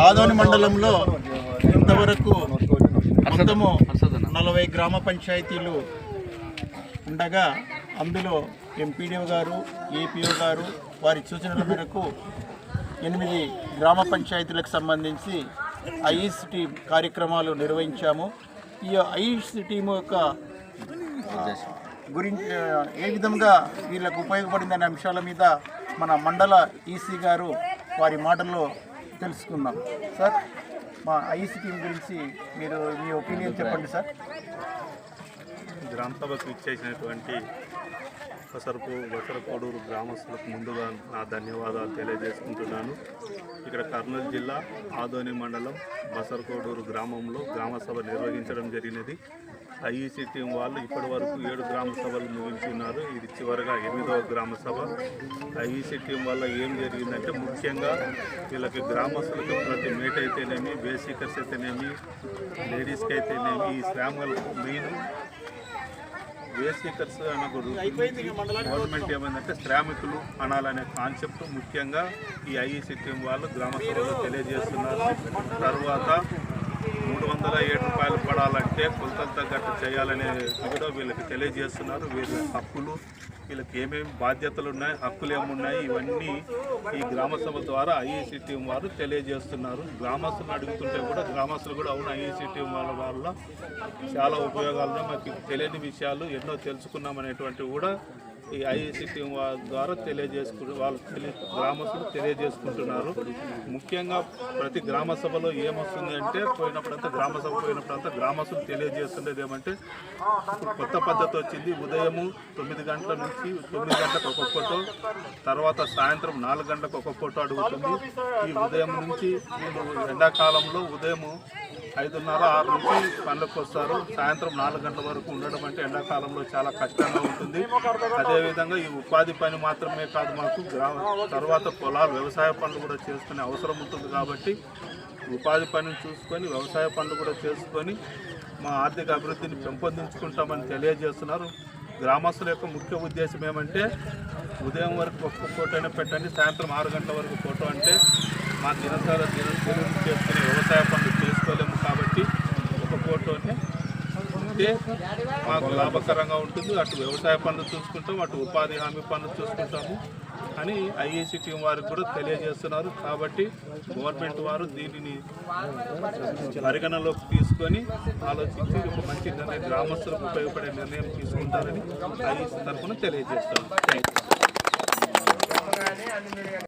ఆదోని మండలంలో ఇంతవరకు మొత్తము 40 గ్రామ పంచాయతీలు ఉండగా అందులో ఎంపీడీఓ గారు, ఏపీఓ గారు వారి సూచనల మేరకు 8 గ్రామ పంచాయతీలకు సంబంధించి ఐఈసీ టీం కార్యక్రమాలు నిర్వహించాము. ఈ ఐఈసీ టీం యొక్క గురించి ఏ విధంగా వీళ్ళకు ఉపయోగపడిందనే అంశాల మీద మన మండల ఈసీ గారు వారి మాటల్లో తెలుసుకుందాం. సార్, మా ఐఈసీ టీం గురించి మీరు మీ ఒపీనియన్ చెప్పండి సార్. గ్రామ సభకు ఇచ్చేసినటువంటి బసరకోడూరు గ్రామస్తులకు ముందుగా నా ధన్యవాదాలు తెలియజేసుకుంటున్నాను. ఇక్కడ కర్నూలు జిల్లా ఆదోని మండలం బసరకోడూరు గ్రామంలో గ్రామ సభ నిర్వహించడం జరిగినది. ఐఈసీ టీం వాళ్ళు ఇప్పటి వరకు 7 గ్రామ సభలు ముగించున్నారు. ఇది చివరిగా 8వ గ్రామ సభ. ఐఈసీ టీం వల్ల ఏం జరిగిందంటే ముఖ్యంగా వీళ్ళకి గ్రామస్తులకు ప్రతి మేట్ అయితేనేమి, బేసికర్స్ అయితేనేమి, లేడీస్కి అయితేనేమి, ఈ శ్రామికులకు మెయిన్ బేసికర్స్ అన్న గవర్నమెంట్ ఏమైందంటే శ్రామికులు అనాలనే కాన్సెప్ట్ ముఖ్యంగా ఈ ఐఈసీ టీం వాళ్ళు గ్రామ సభలో తెలియజేస్తున్నారు. తర్వాత 307 రూపాయలు పడాలంటే కొలతలు తగ్గట్టు చేయాలనే కూడా వీళ్ళకి తెలియజేస్తున్నారు. వీళ్ళ హక్కులు, వీళ్ళకి ఏమేమి బాధ్యతలు ఉన్నాయి, హక్కులు ఏమున్నాయి, ఇవన్నీ ఈ గ్రామ సభ ద్వారా ఐఈసీ టీం వారు తెలియజేస్తున్నారు. గ్రామస్తులను అడుగుతుంటే కూడా గ్రామస్తులు కూడా అవును ఐఈసీ టీం వల్ల చాలా ఉపయోగాలు మాకు తెలియని విషయాలు ఎన్నో తెలుసుకున్నాం అనేటువంటివి కూడా ఈ ఐఈసీ టీం ద్వారా గ్రామస్తులు తెలియజేసుకుంటున్నారు. ముఖ్యంగా ప్రతి గ్రామ సభలో ఏమొస్తుంది అంటే పోయినప్పుడంతా గ్రామ సభ పోయినప్పుడంతా గ్రామస్తులు తెలియజేస్తుండేది ఏమంటే ఇప్పుడు కొత్త పద్ధతి వచ్చింది. ఉదయము 9 గంటల నుంచి 9 గంటలకు ఒక ఫోటో, తర్వాత సాయంత్రం 4 గంటలకు ఒక ఫోటో అడుగుతుంది. ఈ ఉదయం నుంచి వీళ్ళు ఎండాకాలంలో ఉదయము 5:30, 6 నుంచి పనులకు వస్తారు. సాయంత్రం 4 గంటల వరకు ఉండడం అంటే ఎండాకాలంలో చాలా కష్టంగా ఉంటుంది. అదేవిధంగా ఈ ఉపాధి పని మాత్రమే కాదు, మాకు తర్వాత పొలాలు వ్యవసాయ పనులు కూడా చేసుకునే అవసరం ఉంటుంది. కాబట్టి ఉపాధి పనిని చూసుకొని వ్యవసాయ పనులు కూడా చేసుకొని మా ఆర్థిక అభివృద్ధిని పెంపొందించుకుంటామని తెలియజేస్తున్నారు. గ్రామస్తుల యొక్క ముఖ్య ఉద్దేశం ఏమంటే ఉదయం వరకు ఒక్క ఫోటోనే పెట్టండి, సాయంత్రం 6 గంటల వరకు ఫోటో అంటే మా దినచర్య చేసుకుని వ్యవసాయ పనులు చేసుకోలేము. కాబట్టి ఒక ఫోటోనే ఉంటే మాకు లాభకరంగా ఉంటుంది. అటు వ్యవసాయ పనులు చూసుకుంటాం, అటు ఉపాధి హామీ పనులు చూసుకుంటాము అని ఐఈసీ టీం వారికి కూడా తెలియజేస్తున్నారు. కాబట్టి గవర్నమెంట్ వారు దీనిని పరిగణలోకి తీసుకొని ఆలోచించి ఒక మంచి నిర్ణయం, గ్రామస్తులకు ఉపయోగపడే నిర్ణయం తీసుకుంటారని ఐఈసీ తరఫున తెలియజేస్తాను.